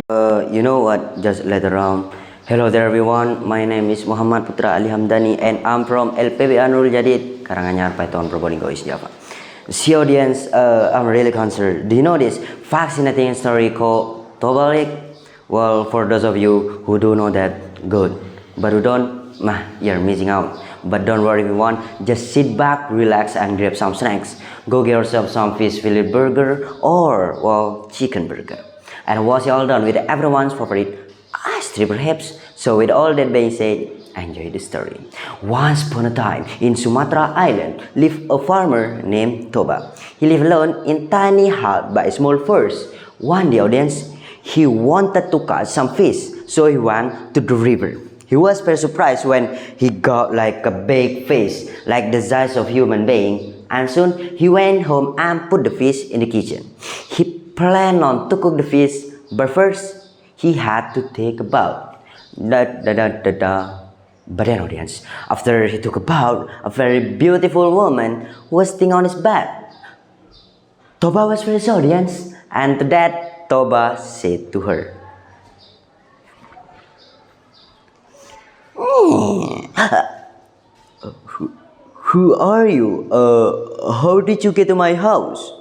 You know what? Just later on. Hello there everyone. My name is Muhammad Putra Ali Hamdani and I'm from LPBA NURUL JADID, Karanganyar, Python, Probolinggo, East Java. See audience, I'm really concerned. Do you know this fascinating story called Toba Lake? Well, for those of you who do know that, good. But who don't, you're missing out. But don't worry everyone, just sit back, relax and grab some snacks. Go get yourself some fish fillet burger or, well, chicken burger. And once you're all done with everyone's favorite ice triple hips, so with all that being said, enjoy the story. Once upon a time, in Sumatra Island, lived a farmer named Toba. He lived alone in tiny hut by a small forest. One day, audience, he wanted to catch some fish, so he went to the river. He was very surprised when he got like a big fish, like the size of human being, and soon he went home and put the fish in the kitchen. He planned on to cook the fish, but first he had to take a bath. But then audience, after he took a bath, a very beautiful woman was sitting on his bed. Toba was very sorry, audience, and to that Toba said to her, who are you? How did you get to my house?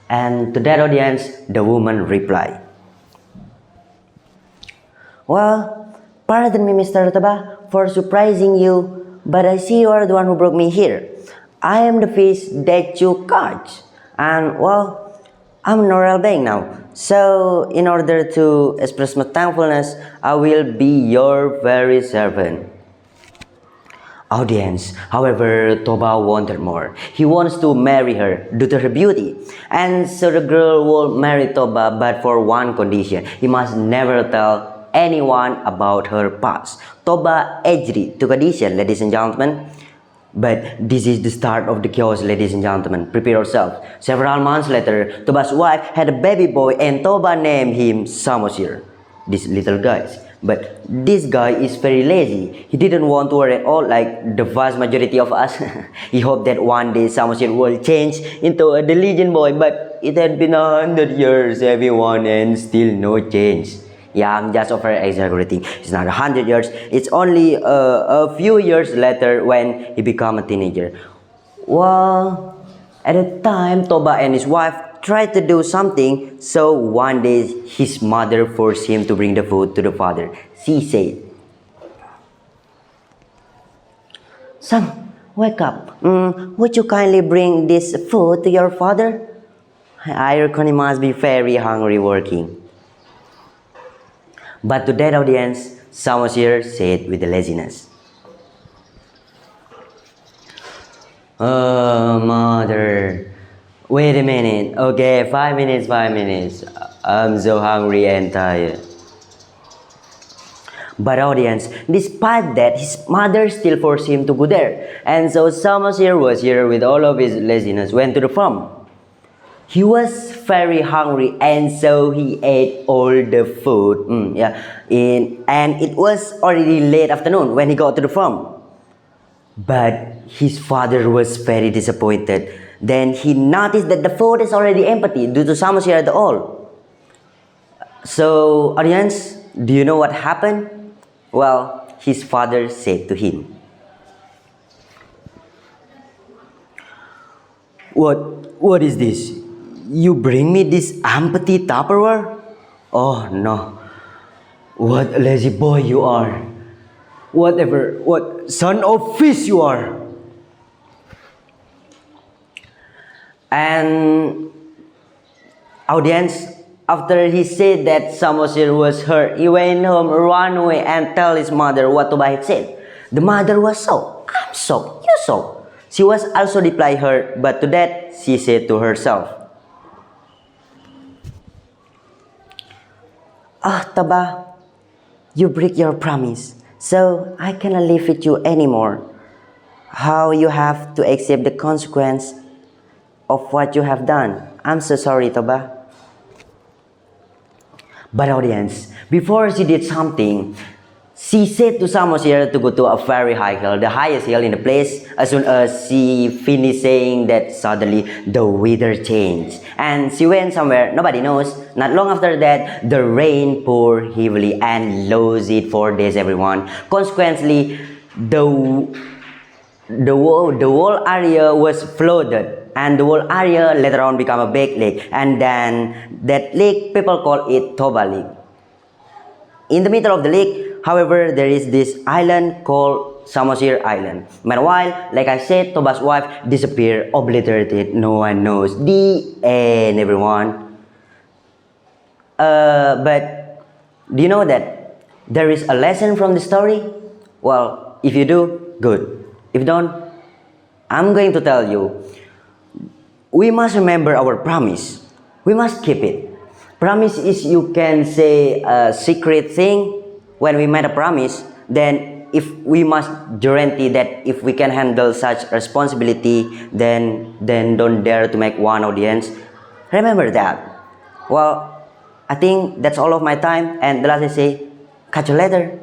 And to that audience, the woman replied, well, pardon me, Mr. Toba, for surprising you, but I see you are the one who brought me here. I am the fish that you caught, and well, I'm Nurul Bank now. So, in order to express my thankfulness, I will be your very servant. Audience, however, Toba wanted more. He wants to marry her due to her beauty. And so the girl will marry Toba, but for one condition. He must never tell anyone about her past. Toba agreed to condition, ladies and gentlemen. But this is the start of the chaos, ladies and gentlemen. Prepare yourself. Several months later, Toba's wife had a baby boy and Toba named him Samosir. This little guy. But this guy is very lazy. He didn't want to work at all like the vast majority of us. He hoped that one day Samosir will change into a diligent boy. But it had been 100 years, everyone, and still no change. Yeah, I'm just over exaggerating. It's not 100 years. It's only a few years later when he became a teenager. Well, at the time, Toba and his wife tried to do something. So one day, his mother forced him to bring the food to the father. She said, "Son, wake up. Would you kindly bring this food to your father? I reckon he must be very hungry working." But to that audience, Samosir said with laziness, "Oh, mother, wait a minute. Okay, 5 minutes. I'm so hungry and tired." But audience, despite that, his mother still forced him to go there. And so Samosir was here with all of his laziness, went to the farm. He was very hungry and so he ate all the food. And it was already late afternoon when he got to the farm. But his father was very disappointed. Then he noticed that the food is already empty due to Samosir at all. So, audience, do you know what happened? Well, his father said to him, What is this? You bring me this empty Tupperware? Oh no, what a lazy boy you are. What son of fish you are. And audience, after he said that Samosir was hurt, he went home, ran away and tell his mother what Toba had said. The mother was shocked. I'm shocked, you shocked. She was also deeply hurt, but to that she said to herself, Toba, you break your promise, so I cannot live with you anymore. How you have to accept the consequence of what you have done. I'm so sorry, Toba. But audience, before she did something, She said to Samosir to go to a very high hill, the highest hill in the place. As soon as she finished saying that, suddenly the weather changed. And she went somewhere, nobody knows. Not long after that, the rain poured heavily and lost it for days, everyone. Consequently, the whole area was flooded. And the whole area later on became a big lake. And then that lake, people call it Toba Lake. In the middle of the lake, however, there is this island called Samosir Island. Meanwhile, like I said, Toba's wife disappeared, obliterated, no one knows. The end, everyone. But do you know that there is a lesson from the story? Well, if you do, good. If don't, I'm going to tell you. We must remember our promise. We must keep it. Promise is, you can say, a secret thing. When we made a promise, then if we must guarantee that if we can handle such responsibility, then don't dare to make one audience. Remember that. Well, I think that's all of my time, and the last I say, catch you later.